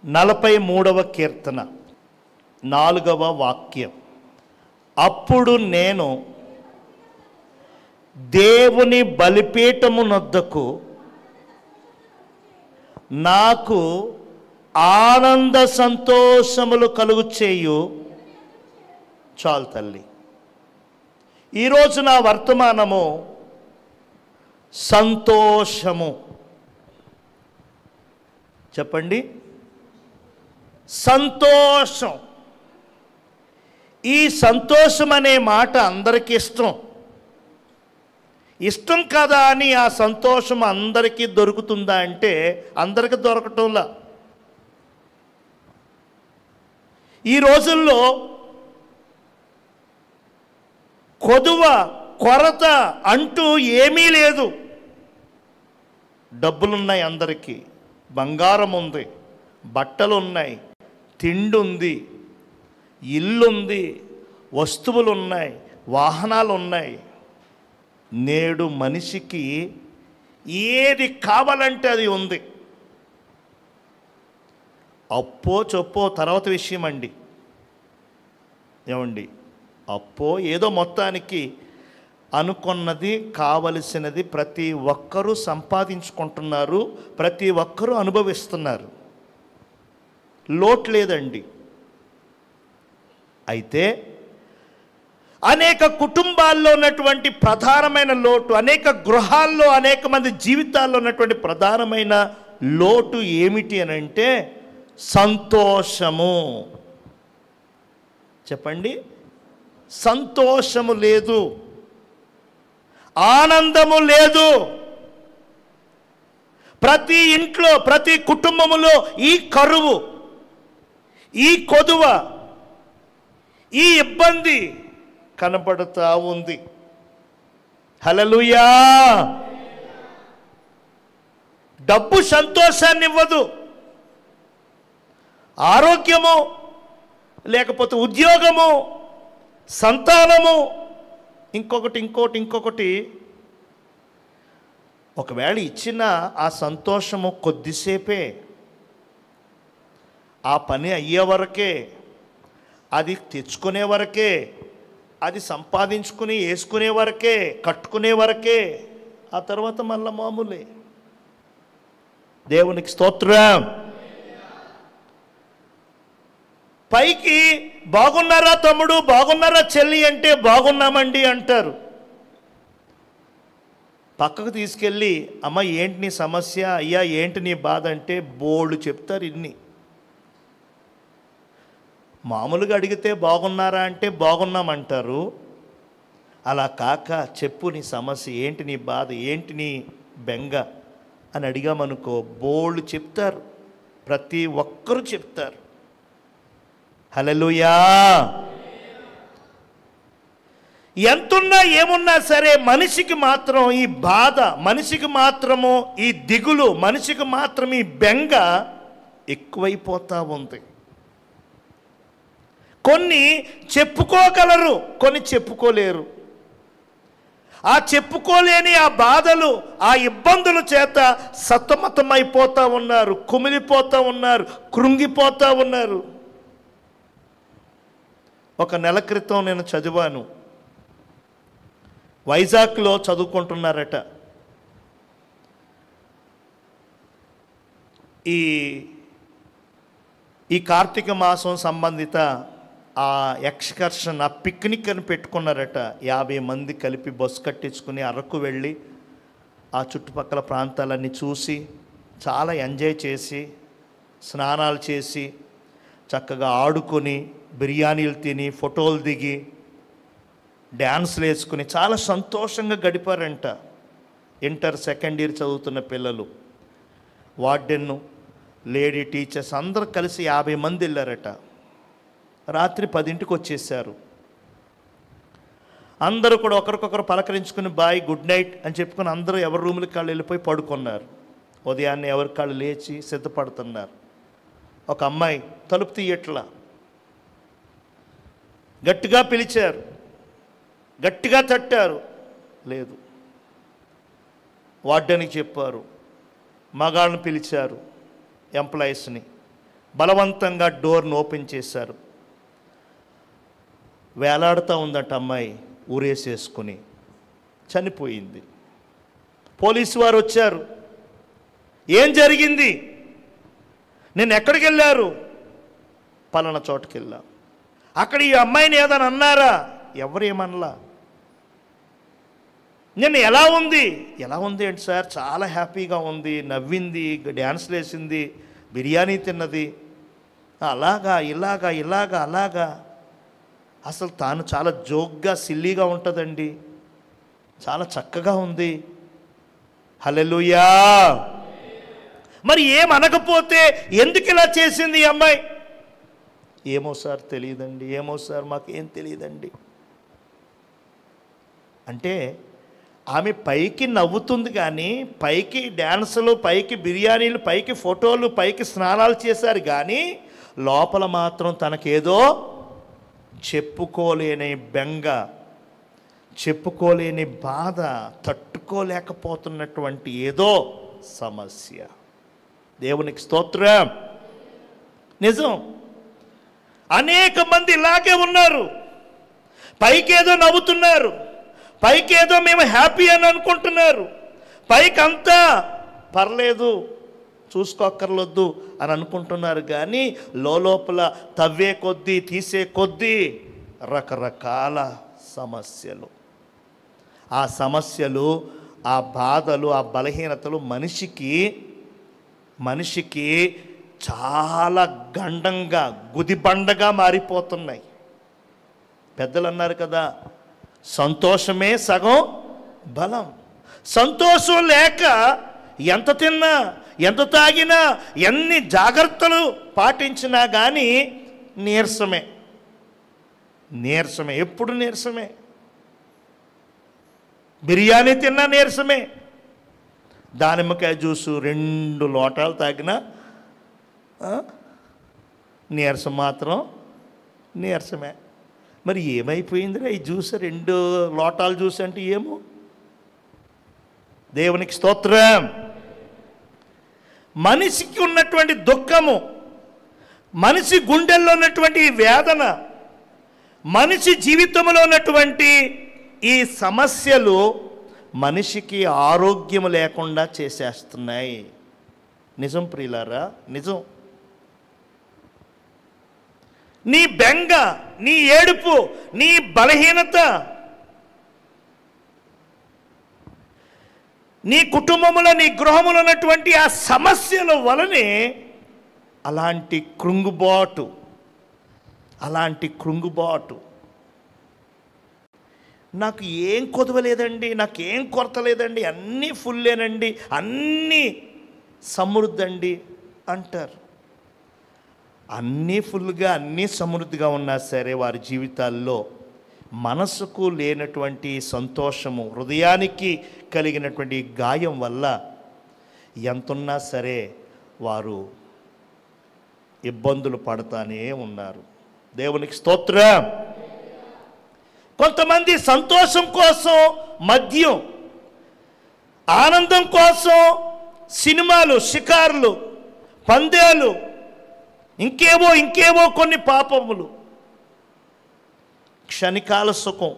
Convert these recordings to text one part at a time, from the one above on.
43వ కీర్తన 4వ వాక్యం. అప్పుడు నేను దేవుని బలిపీఠమునొద్దకు నాకు ఆనంద సంతోషములు కలుగు చేయు. చాలు తల్లి. ఈరోజు నా వర్తమానము సంతోషము. చెప్పండి, సంతోషం. ఈ సంతోషం అనే మాట అందరికీ ఇష్టం. ఇష్టం కదా అని ఆ సంతోషం అందరికీ దొరుకుతుందా అంటే అందరికీ దొరకటంలా. ఈ రోజుల్లో కొదువ కొరత అంటూ ఏమీ లేదు. డబ్బులున్నాయి, అందరికీ బంగారం ఉంది, బట్టలు ఉన్నాయి, తిండి ఉంది, ఇల్లుంది, వస్తువులు ఉన్నాయి, వాహనాలు ఉన్నాయి. నేడు మనిషికి ఏది కావాలంటే అది ఉంది. అప్పో చొప్పో తర్వాత విషయం అండి. ఏమండి, అప్పో ఏదో మొత్తానికి అనుకున్నది కావలసినది ప్రతి ఒక్కరూ సంపాదించుకుంటున్నారు, ప్రతి ఒక్కరూ అనుభవిస్తున్నారు. లోటు లేదండి. అయితే అనేక కుటుంబాల్లో ఉన్నటువంటి ప్రధానమైన లోటు, అనేక గృహాల్లో అనేక మంది జీవితాల్లో ఉన్నటువంటి ప్రధానమైన లోటు ఏమిటి అని అంటే సంతోషము. చెప్పండి, సంతోషము లేదు, ఆనందము లేదు. ప్రతి ఇంట్లో ప్రతి కుటుంబములో ఈ కరువు, ఈ కొదువ, ఈ ఇబ్బంది కనబడుతూ ఉంది. హల్లెలూయా. డబ్బు సంతోషాన్ని ఇవ్వదు. ఆరోగ్యము, లేకపోతే ఉద్యోగము, సంతానము, ఇంకొకటి ఒకవేళ ఇచ్చిన ఆ సంతోషము కొద్దిసేపే. ఆ పని అయ్యే వరకే, అది తెచ్చుకునే వరకే, అది సంపాదించుకుని వేసుకునే వరకే, కట్టుకునే వరకే. ఆ తర్వాత మళ్ళా మామూలే. దేవునికి స్తోత్రం. పైకి బాగున్నారా తమ్ముడు, బాగున్నారా చెల్లి అంటే బాగున్నామండి అంటారు. పక్కకు తీసుకెళ్ళి అమ్మ ఏంటి నీ సమస్య, అయ్యా ఏంటి నీ బాధ అంటే బోళ్ళు చెప్తారు. ఇన్ని మామూలుగా అడిగితే బాగున్నారా అంటే బాగున్నామంటారు. అలా కాక చెప్పు నీ సమస్య ఏంటి, నీ బాధ ఏంటి, నీ బెంగ అని అడిగామనుకో బోళ్ళు చెప్తారు. ప్రతి ఒక్కరూ చెప్తారు. హల్లెలూయా. ఎంతున్నా ఏమున్నా సరే మనిషికి మాత్రం ఈ బాధ, మనిషికి మాత్రము ఈ దిగులు, మనిషికి మాత్రం ఈ బెంగ ఎక్కువైపోతూ ఉంది. కొన్ని చెప్పుకోగలరు, కొన్ని చెప్పుకోలేరు. ఆ చెప్పుకోలేని ఆ బాధలు, ఆ ఇబ్బందుల చేత సతమతమైపోతూ ఉన్నారు, కుమిలిపోతూ ఉన్నారు, కృంగిపోతూ ఉన్నారు. ఒక నెల క్రితం నేను చదివాను. వైజాగ్లో చదువుకుంటున్నారట. ఈ కార్తీక మాసం సంబంధిత ఆ ఎక్స్కర్షన్, ఆ పిక్నిక్ అని పెట్టుకున్నారట. 50 మంది కలిపి బస్సు కట్టించుకుని అరకు వెళ్ళి ఆ చుట్టుపక్కల ప్రాంతాలన్నీ చూసి చాలా ఎంజాయ్ చేసి, స్నానాలు చేసి, చక్కగా ఆడుకొని, బిర్యానీలు తిని, ఫోటోలు దిగి, డ్యాన్స్లు వేసుకుని చాలా సంతోషంగా గడిపారంట. ఇంటర్ సెకండ్ ఇయర్ చదువుతున్న పిల్లలు, వార్డెన్ను, లేడీ టీచర్స్ అందరూ కలిసి 50 మంది వెళ్ళారట. రాత్రి 10ంటికి వచ్చేసారు. అందరూ కూడా ఒకరికొకరు పలకరించుకుని బాయ్, గుడ్ నైట్ అని చెప్పుకొని అందరూ ఎవరి రూములకి కాళ్ళు వెళ్ళిపోయి పడుకున్నారు. ఉదయాన్నే ఎవరి కాళ్ళు లేచి సిద్ధపడుతున్నారు. ఒక అమ్మాయి తలుపు తీయట్లా. గట్టిగా పిలిచారు, గట్టిగా తట్టారు, లేదు. వార్డెన్కి చెప్పారు, మగాళ్ళని పిలిచారు, ఎంప్లాయీస్ని. బలవంతంగా డోర్ను ఓపెన్ చేశారు. వేలాడుతూ ఉందట అమ్మాయి, ఊరేసేసుకుని చనిపోయింది. పోలీసు వారు వచ్చారు. ఏం జరిగింది? నేను ఎక్కడికి వెళ్ళారు? పలానా చోటుకి వెళ్ళా. అక్కడ ఈ అమ్మాయిని ఏదని అన్నారా? ఎవరేమనలా. నేను ఎలా ఉంది ఏంటి సార్? చాలా హ్యాపీగా ఉంది, నవ్వింది, డ్యాన్స్లు వేసింది, బిర్యానీ తిన్నది, అలాగా అలాగా. అసలు తాను చాలా జోక్గా సిల్లీగా ఉంటుందండి, చాలా చక్కగా ఉంది. హల్లెలూయా. మరి ఏమనకపోతే ఎందుకు ఇలా చేసింది ఈ అమ్మాయి? ఏమో సార్ తెలియదండి, ఏమో సార్ మాకేం తెలియదండి అంటే ఆమె పైకి నవ్వుతుంది కానీ, పైకి డ్యాన్సులు, పైకి బిర్యానీలు, పైకి ఫోటోలు, పైకి స్నానాలు చేశారు కానీ లోపల మాత్రం తనకేదో చెప్పుకోలేని బెంగ, చెప్పుకోలేని బాధ, తట్టుకోలేకపోతున్నటువంటి ఏదో సమస్య. దేవునికి స్తోత్రం. నిజం, అనేక మంది ఇలాగే ఉన్నారు. పైకేదో నవ్వుతున్నారు, పైకేదో మేము హ్యాపీ అని అనుకుంటున్నారు, పైకి అంతా పర్లేదు చూసుకోక్కర్లొద్దు అని అనుకుంటున్నారు కానీ లోపల తవ్వే కొద్దీ, తీసే కొద్దీ రకరకాల సమస్యలు. ఆ సమస్యలు, ఆ బాధలు, ఆ బలహీనతలు మనిషికి చాలా గండంగా, గుదిబండగా మారిపోతున్నాయి. పెద్దలు అన్నారు కదా, సంతోషమే సగం బలం. సంతోషం లేక ఎంత తిన్నా, ఎంత తాగినా, ఎన్ని జాగ్రత్తలు పాటించినా కానీ నీరసమే, ఎప్పుడు నీరసమే. బిర్యానీ తిన్నా నీరసమే, దానిమ్మకాయ జ్యూసు 2 లోటాలు తాగినా నీరసం మాత్రం నీరసమే. మరి ఏమైపోయిందిరా ఈ జ్యూస్, 2 లోటాలు జ్యూస్ అంటే ఏమో. దేవునికి స్తోత్రం. మనిషికి ఉన్నటువంటి దుఃఖము, మనిషి గుండెల్లో ఉన్నటువంటి వేదన, మనిషి జీవితంలో ఉన్నటువంటి ఈ సమస్యలు మనిషికి ఆరోగ్యం లేకుండా చేసేస్తున్నాయి. నిజం ప్రియులారా, నిజం. నీ బెంగ, నీ ఏడుపు, నీ బలహీనత, నీ కుటుంబములో, నీ గృహములో ఉన్నటువంటి ఆ సమస్యల వలనే అలాంటి కృంగుబాటు. నాకు ఏం కొదవలేదండి, నాకేం కొరత లేదండి, అన్నీ ఫుల్లేనండి, అన్నీ సమృద్ధండి అంటారు. అన్నీ ఫుల్గా, అన్నీ సమృద్ధిగా ఉన్నా సరే వారి జీవితాల్లో మనసుకు లేనటువంటి సంతోషము, హృదయానికి కలిగినటువంటి గాయం వల్ల ఎంతున్నా సరే వారు ఇబ్బందులు పడతానే ఉన్నారు. దేవునికి స్తోత్రం. కొంతమంది సంతోషం కోసం మద్యం, ఆనందం కోసం సినిమాలు, షికార్లు, పందేలు, ఇంకేవో కొన్ని పాపములు, క్షణికాల సుఖం,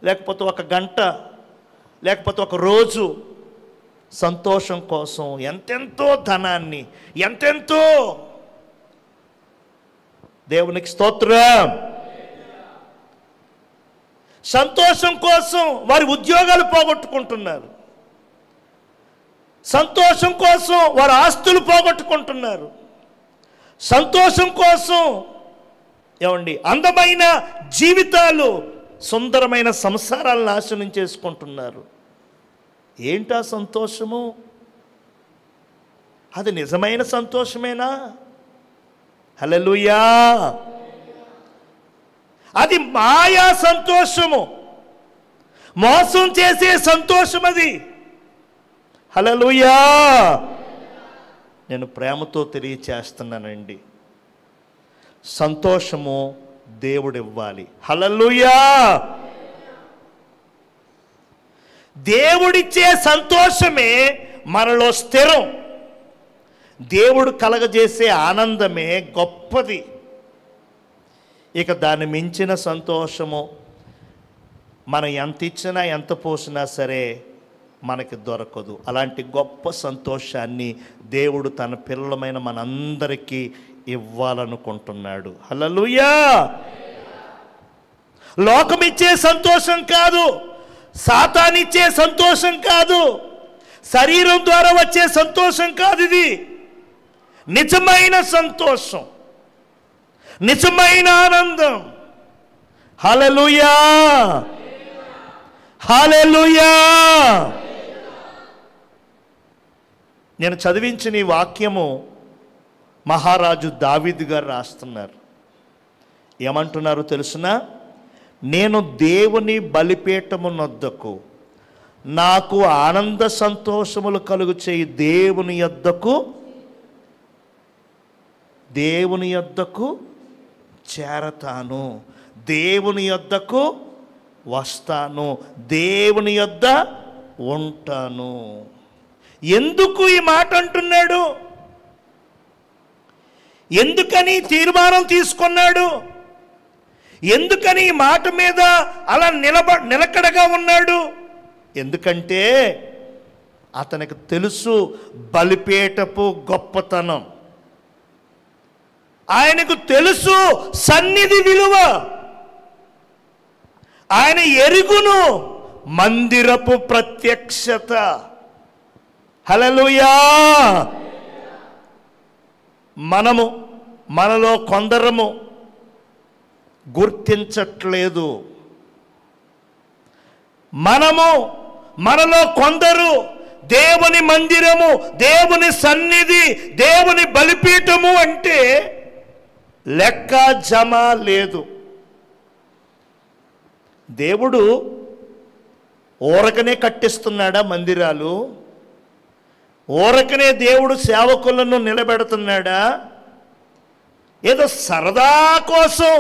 లేకపోతే 1 గంట, లేకపోతే 1 రోజు సంతోషం కోసం ఎంతెంతో ధనాన్ని, ఎంతెంతో. దేవునికి స్తోత్రం. సంతోషం కోసం వారి ఉద్యోగాలు పోగొట్టుకుంటున్నారు, సంతోషం కోసం వారి ఆస్తులు పోగొట్టుకుంటున్నారు, సంతోషం కోసం ఏమండి అందమైన జీవితాలు, సుందరమైన సంసారాలు నాశనం చేసుకుంటున్నారు. ఏంటా సంతోషము? అది నిజమైన సంతోషమేనా? హల్లెలూయా. అది మాయా సంతోషము, మోసం చేసే సంతోషం అది. హల్లెలూయా. నేను ప్రేమతో తెలియచేస్తున్నానండి, సంతోషము దేవుడు ఇవ్వాలి. హల్లెలూయా. దేవుడిచ్చే సంతోషమే మనలో స్థిరం. దేవుడు కలగజేసే ఆనందమే గొప్పది. ఇక దాన్ని మించిన సంతోషము మనం ఎంత ఇచ్చినా ఎంత పోసినా సరే మనకి దొరకదు. అలాంటి గొప్ప సంతోషాన్ని దేవుడు తన పిల్లలమైన మనందరికీ ఇవ్వాలనుకుంటున్నాడు. హల్లెలూయా. లోకమిచ్చే సంతోషం కాదు, సాతానిచ్చే సంతోషం కాదు, శరీరం ద్వారా వచ్చే సంతోషం కాదు. ఇది నిజమైన సంతోషం, నిజమైన ఆనందం. హల్లెలూయా, హల్లెలూయా. నేను చదివించిన ఈ వాక్యము మహారాజు దావీదు గారు రాస్తున్నారు. ఏమంటున్నారు తెలుసునా? నేను దేవుని బలిపీఠము నొద్దకు, నాకు ఆనంద సంతోషములు కలుగు చేయి దేవుని యొద్దకు చేరతాను, దేవుని యొద్దకు వస్తాను, దేవుని యొద్ద ఉంటాను. ఎందుకు ఈ మాట అంటున్నాడు? ఎందుకని తీర్మానం తీసుకున్నాడు? ఎందుకని ఈ మాట మీద అలా నిలకడగా ఉన్నాడు? ఎందుకంటే అతనికి తెలుసు బలిపీఠపు గొప్పతనం, ఆయనకు తెలుసు సన్నిధి విలువ, ఆయన ఎరుగును మందిరపు ప్రత్యక్షత. హల్లెలూయా. మనలో కొందరము గుర్తించట్లేదు. మనలో కొందరు దేవుని మందిరము, దేవుని సన్నిధి, దేవుని బలిపీఠము అంటే లెక్క జమ లేదు. దేవుడు ఊరకనే కట్టిస్తున్నాడా మందిరాలు? ఊరకనే దేవుడు సేవకులను నిలబెడుతున్నాడా? ఏదో సరదా కోసం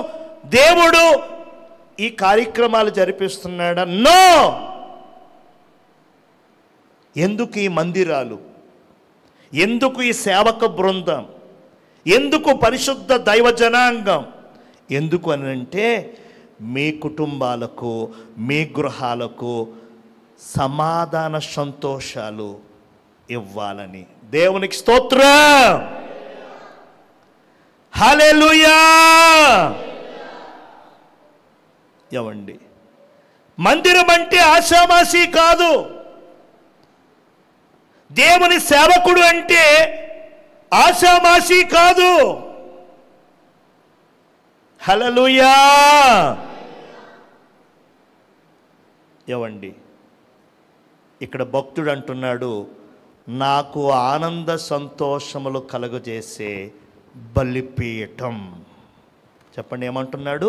దేవుడు ఈ కార్యక్రమాలు జరిపిస్తున్నాడా? నో. ఎందుకు ఈ మందిరాలు? ఎందుకు ఈ సేవక బృందం? ఎందుకు పరిశుద్ధ దైవ జనాంగం? ఎందుకు అని అంటే మీ కుటుంబాలకు, మీ గృహాలకు సమాధాన సంతోషాలు ఇవ్వాలని. దేవునికి స్తోత్రం. హల్లెలూయా. ఏమండి, మందిరం అంటే ఆషామాషి కాదు. దేవుని సేవకుడు అంటే ఆషామాషి కాదు. హల్లెలూయా. ఏవండి, ఇక్కడ భక్తుడు అంటున్నాడు, నాకు ఆనంద సంతోషములు కలుగజేసే బలిపీఠం. చెప్పండి, ఏమంటున్నాడు?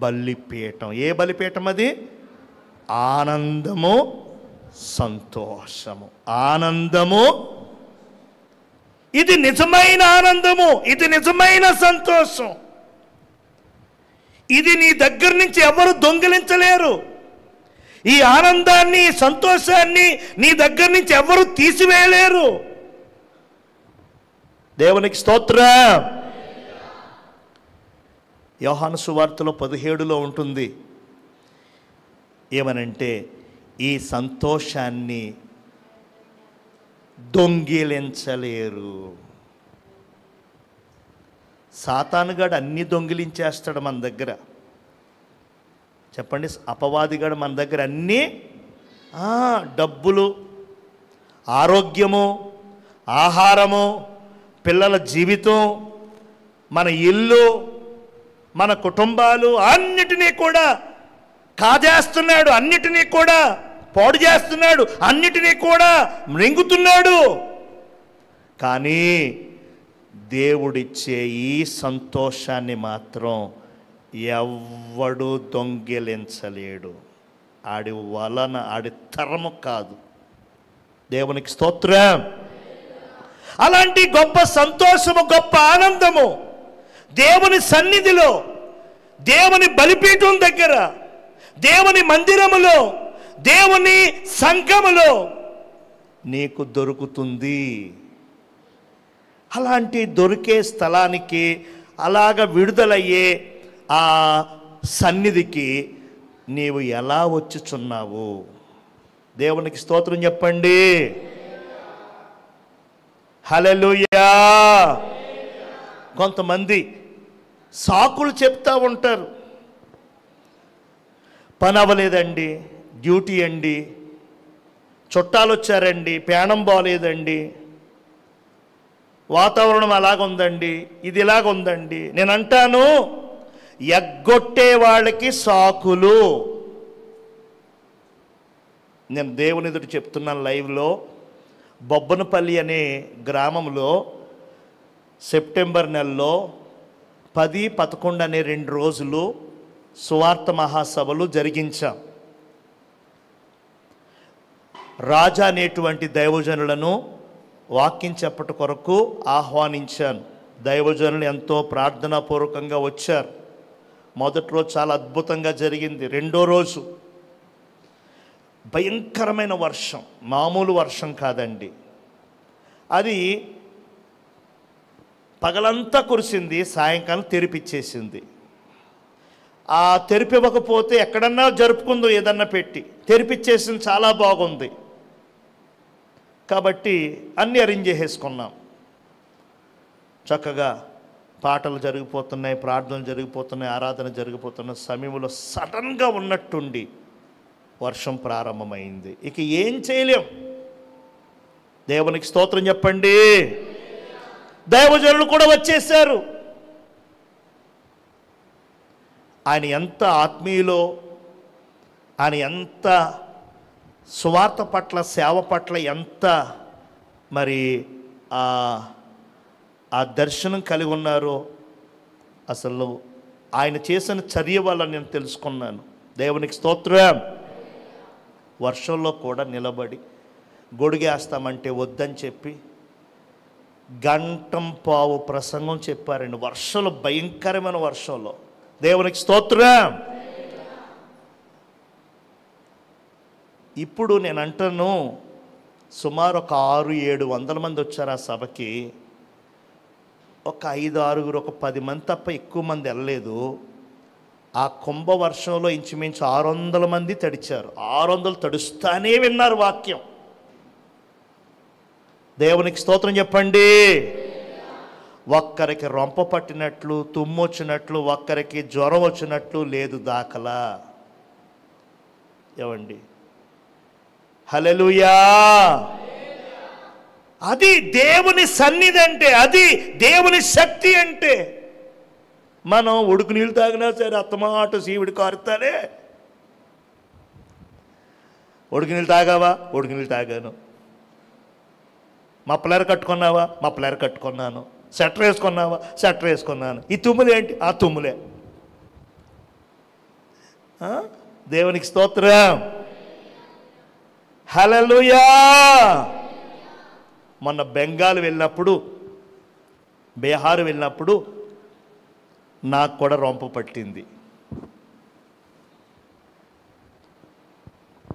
బలిపీఠం. ఏ బలిపీఠం అది? ఆనందము, సంతోషము. ఆనందము, ఇది నిజమైన ఆనందము, ఇది నిజమైన సంతోషం. ఇది నీ దగ్గర నుంచి ఎవరు దొంగిలించలేరు. ఈ ఆనందాన్ని, సంతోషాన్ని నీ దగ్గర నుంచి ఎవరు తీసివేయలేరు. దేవునికి స్తోత్రం. యోహాను సువార్తలో 17లో ఉంటుంది. ఏమనంటే, ఈ సంతోషాన్ని దొంగిలించలేరు. సాతానుగాడు అన్నీ దొంగిలించేస్తాడు మన దగ్గర. చెప్పండి, అపవాదిగాడు మన దగ్గర అన్నీ, డబ్బులు, ఆరోగ్యము, ఆహారము, పిల్లల జీవితం, మన ఇల్లు, మన కుటుంబాలు అన్నిటినీ కూడా కాజేస్తున్నాడు, అన్నిటినీ కూడా పాడు చేస్తున్నాడు, అన్నిటినీ కూడా మృంగుతున్నాడు. కానీ దేవుడిచ్చే ఈ సంతోషాన్ని మాత్రం ఎవ్వడు దొంగిలించలేడు. ఆడి వలన, ఆడి తరము కాదు. దేవునికి స్తోత్రం. అలాంటి గొప్ప సంతోషము, గొప్ప ఆనందము దేవుని సన్నిధిలో, దేవుని బలిపీఠం దగ్గర, దేవుని మందిరములో, దేవుని సంఘములో నీకు దొరుకుతుంది. అలాంటి దొరికే స్థలానికి, అలాగ విడుదలయ్యే ఆ సన్నిధికి నీవు ఎలా వచ్చుచున్నావు? దేవునికి స్తోత్రం చెప్పండి. హల్లెలూయా. కొంతమంది సాకులు చెప్తా ఉంటారు. పని అవ్వలేదండి, డ్యూటీ అండి, చుట్టాలు వచ్చారండి, ప్రయాణం బాగోలేదండి, వాతావరణం అలాగుందండి, ఇది ఇలాగుందండి. నేను అంటాను, ఎగ్గొట్టే వాళ్ళకి సాకులు. నేను దేవుని ఎదుట చెప్తున్నాను లైవ్లో. బొబ్బనపల్లి అనే గ్రామంలో సెప్టెంబర్ నెలలో 10, 11 అనే 2 రోజులు సువార్త మహాసభలు జరిగించాం. రాజా అనేటువంటి దైవజనులను వాక్యం చెప్పట కొరకు ఆహ్వానించాను. దైవజనులు ఎంతో ప్రార్థనాపూర్వకంగా వచ్చారు. మొదటి రోజు చాలా అద్భుతంగా జరిగింది. రెండో రోజు భయంకరమైన వర్షం, మామూలు వర్షం కాదండి. అది పగలంతా కురిసింది, సాయంకాలం తెరిపిచ్చేసింది. ఆ తెరిపివ్వకపోతే ఎక్కడన్నా జరుపుకుందో ఏదన్నా పెట్టి, తెరిపిచ్చేసింది, చాలా బాగుంది. కాబట్టి అన్నీ అరేంజ్ చేసేసుకున్నాం. చక్కగా పాటలు జరిగిపోతున్నాయి, ప్రార్థనలు జరిగిపోతున్నాయి, ఆరాధన జరిగిపోతున్న సమయంలో సడన్గా ఉన్నట్టుండి వర్షం ప్రారంభమైంది. ఇక ఏం చేయలేం. దేవునికి స్తోత్రం చెప్పండి. దైవజనులు కూడా వచ్చేసారు. ఆయన ఎంత ఆత్మీయులో, ఆయన ఎంత సువార్త పట్ల, సేవ పట్ల ఎంత మరి ఆ దర్శనం కలిగి ఉన్నారో అసలు ఆయన చేసిన చర్య వల్ల నేను తెలుసుకున్నాను. దేవునికి స్తోత్రం. వర్షంలో కూడా నిలబడి గొడుగేస్తామంటే వద్దని చెప్పి గంటం పావు ప్రసంగం చెప్పారండి. వర్షంలో, భయంకరమైన వర్షంలో. దేవునికి స్తోత్రం. ఇప్పుడు నేను అంటాను, సుమారు ఒక 600-700 మంది వచ్చారు ఆ సభకి. ఒక 5-6, ఒక 10 మంది తప్ప ఎక్కువ మంది వెళ్ళలేదు. ఆ కుంభ వర్షంలో ఇంచుమించు 600 మంది తడిచారు. 600 తడుస్తానే విన్నారు వాక్యం. దేవునికి స్తోత్రం చెప్పండి. ఒక్కరికి రొంప పట్టినట్లు, తుమ్ము వచ్చినట్లు, ఒక్కరికి జ్వరం వచ్చినట్లు లేదు దాఖలా. ఏవండి? హల్లెలూయా. అది దేవుని సన్నిధి అంటే, అది దేవుని శక్తి అంటే. మనం ఉడుకు నీళ్ళు తాగినా సరే అత్తమాట సీవిడి కారుతానే. ఉడుకు నీళ్ళు తాగావా? ఉడుకు నీళ్ళు తాగాను. మప్పలేరు కట్టుకున్నావా? మప్పలేరు కట్టుకున్నాను. స్వెటర్ వేసుకున్నావా? స్వెటర్ వేసుకున్నాను. ఈ తుమ్ములు ఏంటి? ఆ తుమ్ములే. దేవునికి స్తోత్రం. హల్లెలూయా. మొన్న బెంగాల్ వెళ్ళినప్పుడు, బీహార్ వెళ్ళినప్పుడు నాకు కూడా రొంప పట్టింది.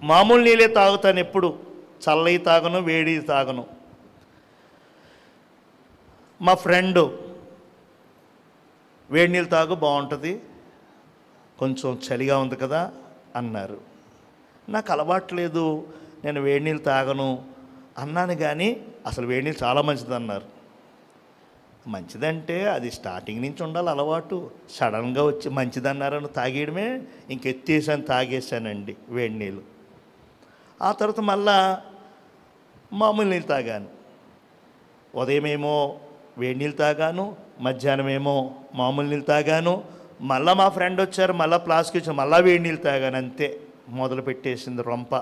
మామూలు నీళ్ళే తాగుతాను ఎప్పుడు, చల్లయి తాగను, వేడి తాగను. మా ఫ్రెండు వేడి నీళ్ళు తాగు బాగుంటుంది, కొంచెం చలిగా ఉంది కదా అన్నారు. నాకు అలవాట్లేదు, నేను వేడి నీళ్ళు తాగను అన్నాను. కానీ అసలు వేడి నీళ్ళు చాలా మంచిది అన్నారు. మంచిదంటే అది స్టార్టింగ్ నుంచి ఉండాలి అలవాటు. సడన్గా వచ్చి మంచిదన్నారని తాగేయడమే, ఇంకెత్తేసాను, తాగేసానండి వేడి నీళ్ళు. ఆ తర్వాత మళ్ళా మామూలు నీళ్ళు తాగాను. ఉదయమేమో వేడి నీళ్ళు తాగాను, మధ్యాహ్నమేమో మామూలు నీళ్ళు తాగాను. మళ్ళీ మా ఫ్రెండ్ వచ్చారు, మళ్ళీ ప్లాస్కి వచ్చారు, మళ్ళీ వేడి నీళ్ళు తాగాను. అంతే, మొదలు పెట్టేసింది రొంప.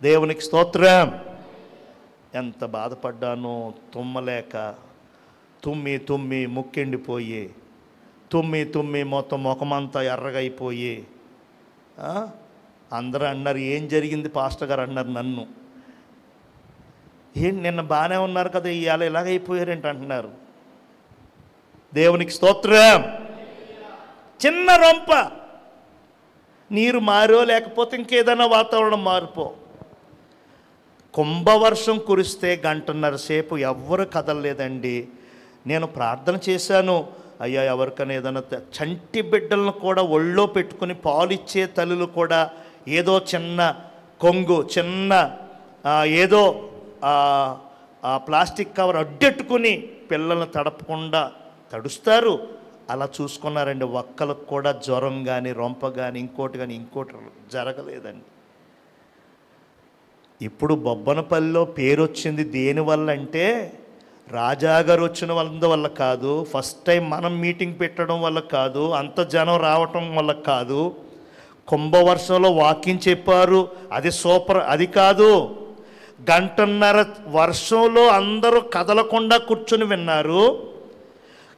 దేవునికి స్తోత్రం. ఎంత బాధపడ్డానో తుమ్మలేక. తుమ్మి తుమ్మి ముక్కెండిపోయి, తుమ్మి తుమ్మి మొత్తం ముఖమంతా ఎర్రగైపోయి అందరూ అన్నారు, ఏం జరిగింది పాస్టర్ గారు అన్నారు నన్ను. ఏంటి నిన్న బాగానే ఉన్నారు కదా, ఇవాళ ఇలాగైపోయారేంటి అంటున్నారు. దేవునికి స్తోత్రం. చిన్న రొంప, నీరు మారో లేకపోతే ఇంకేదైనా వాతావరణం మారిపో. కుంభవర్షం కురిస్తే గంటన్నర సేపు ఎవ్వరు కదలలేదండి. నేను ప్రార్థన చేశాను, అయ్యా ఎవరికైనా ఏదైనా చంటి బిడ్డలను కూడా ఒళ్ళో పెట్టుకుని పాలిచ్చే తల్లులు కూడా ఏదో చిన్న కొంగు, చిన్న ఏదో ప్లాస్టిక్ కవర్ అడ్డెట్టుకుని పిల్లల్ని తడపకుండా తడుస్తారు. అలా చూసుకున్నారండి. ఒక్కలకు కూడా జ్వరం కానీ, రొంప కానీ, ఇంకోటి జరగలేదండి. ఇప్పుడు బొబ్బనపల్లిలో పేరు వచ్చింది దేనివల్ల అంటే, రాజాగారు వచ్చిన వల్ల కాదు, ఫస్ట్ టైం మనం మీటింగ్ పెట్టడం వల్ల కాదు, అంత జనం రావటం వల్ల కాదు, కుంభవర్షంలో వాకింగ్ చెప్పారు, అది సూపర్, అది కాదు. గంటన్నర వర్షంలో అందరూ కదలకుండా కూర్చొని విన్నారు.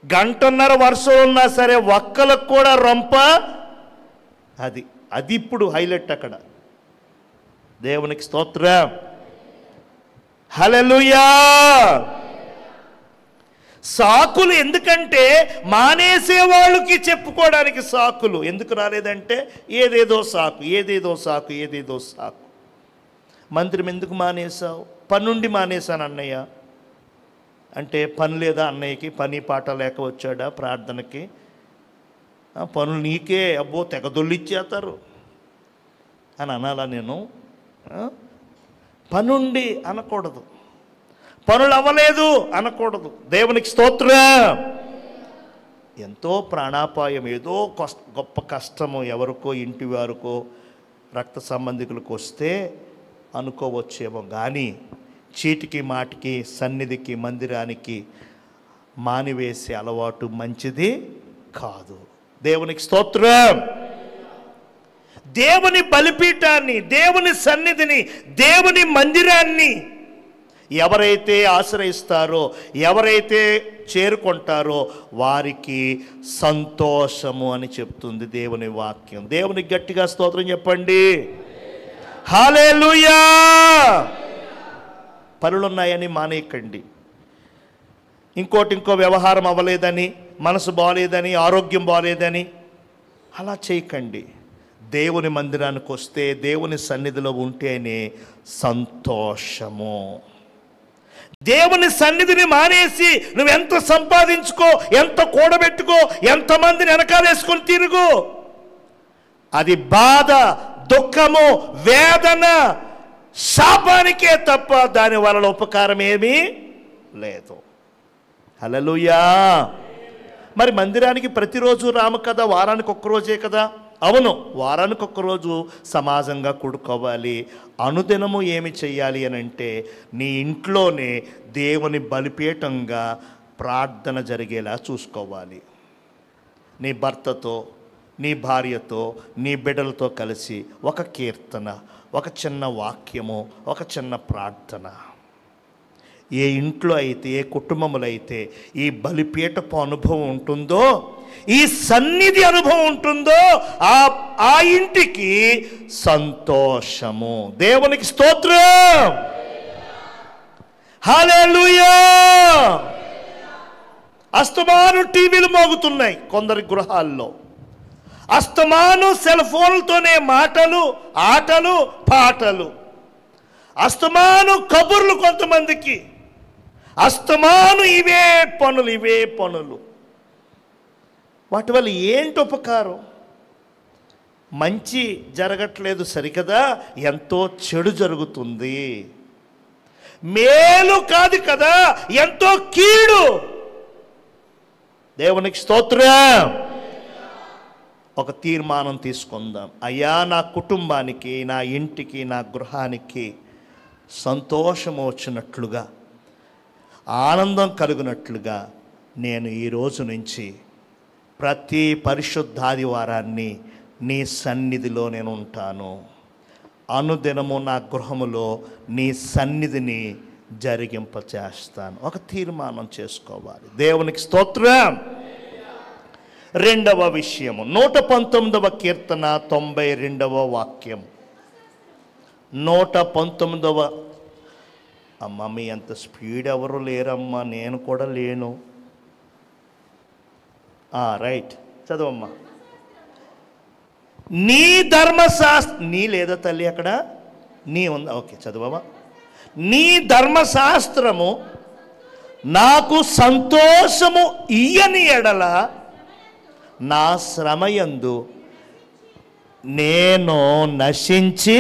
గంటన్నర వర్షం ఉన్నా సరే ఒక్కలకు కూడా రొంప, అది ఇప్పుడు హైలైట్ అక్కడ. దేవునికి స్తోత్రం, హల్లెలూయా. సాకులు ఎందుకంటే మానేసే వాళ్ళకి చెప్పుకోవడానికి సాకులు ఎందుకు రాలేదంటే ఏదేదో సాకు. మందిరం ఎందుకు మానేశావు? పనుండి మానేశాను అన్నయ్య అంటే, పని లేదా అన్నయ్యకి? పని పాట లేక వచ్చాడా ప్రార్థనకి? పనులు నీకే, అబ్బో తెగదొల్లిచ్చేస్తారు అని అనాలా నేను? పనుండి అనకూడదు, పనులు అవ్వలేదు అనకూడదు. దేవునికి స్తోత్రం. ఎంతో ప్రాణాపాయం, ఏదో గొప్ప కష్టము ఎవరికో, ఇంటి వారికో, రక్త సంబంధికులకు వస్తే అనుకోవచ్చేమో, కానీ చీటికి మాటికి సన్నిధికి మందిరానికి మానివేసే అలవాటు మంచిది కాదు. దేవునికి స్తోత్రం. దేవుని బలిపీఠాన్ని, దేవుని సన్నిధిని, దేవుని మందిరాన్ని ఎవరైతే ఆశ్రయిస్తారో, ఎవరైతే చేరుకుంటారో వారికి సంతోషము అని చెప్తుంది దేవుని వాక్యం. దేవునికి గట్టిగా స్తోత్రం చెప్పండి. హల్లెలూయా. పనులున్నాయని మానేయకండి, ఇంకో వ్యవహారం అవ్వలేదని, మనసు బాగలేదని, ఆరోగ్యం బాగలేదని అలా చేయకండి. దేవుని మందిరానికి వస్తే, దేవుని సన్నిధిలో ఉంటేనే సంతోషము. దేవుని సన్నిధిని మానేసి నువ్వెంత సంపాదించుకో, ఎంత కూడబెట్టుకో, ఎంతమందిని వెనకాలేసుకొని తిరుగు, అది బాధ, దుఃఖము, వేదన, శాపానికే తప్ప దాని వలన ఉపకారం ఏమీ లేదు. హల్లెలూయా. మరి మందిరానికి ప్రతిరోజు రాము కదా, వారానికి ఒక్కరోజే కదా? అవును, వారానికి ఒక్కరోజు సమాజంగా కూడుకోవాలి. అనుదినము ఏమి చెయ్యాలి అని అంటే, నీ ఇంట్లోనే దేవుని బలిపీఠంగా ప్రార్థన జరిగేలా చూసుకోవాలి. నీ భర్తతో, నీ భార్యతో, నీ బిడ్డలతో కలిసి ఒక కీర్తన, ఒక చిన్న వాక్యము, ఒక చిన్న ప్రార్థన. ఏ ఇంట్లో అయితే, ఏ కుటుంబంలో అయితే ఈ బలిపీఠపు అనుభవం ఉంటుందో, ఈ సన్నిధి అనుభవం ఉంటుందో, ఆ ఇంటికి సంతోషము. దేవునికి స్తోత్రం. హల్లెలూయా. అస్తమాను టీవీలు మోగుతున్నాయి కొందరి గృహాల్లో, అస్తమాను సెల్ ఫోన్లతోనే మాటలు, ఆటలు, పాటలు, అస్తమాను కబుర్లు, కొంతమందికి అస్తమాను ఇవే పనులు. వాటి వల్ల ఏంటి ఉపకారం? మంచి జరగట్లేదు సరికదా, ఎంతో చెడు జరుగుతుంది. మేలు కాదు కదా, ఎంతో కీడు. దేవునికి స్తోత్రం. ఒక తీర్మానం తీసుకుందాం. అయ్యా, నా కుటుంబానికి, నా ఇంటికి, నా గృహానికి సంతోషం వచ్చినట్లుగా, ఆనందం కలుగునట్లుగా నేను ఈరోజు నుంచి ప్రతి పరిశుద్ధాదివారాన్ని నీ సన్నిధిలో నేను ఉంటాను. అనుదినము నా గృహములో నీ సన్నిధిని జరిగింపచేస్తాను. ఒక తీర్మానం చేసుకోవాలి. దేవునికి స్తోత్రం. రెండవ విషయము, 119వ కీర్తన 92వ వాక్యం. 119వ. అమ్మ, మీ అంత స్పీడ్ ఎవరు లేరమ్మా, నేను కూడా లేను. రైట్, చదవమ్మా. నీ ధర్మశాస్త్ర, నీ లేదా తల్లి అక్కడ? నీ ఉందా? ఓకే, చదవమ్మా. నీ ధర్మశాస్త్రము నాకు సంతోషము ఇయ్యని ఎడల నా శ్రమయందు నేను నశించి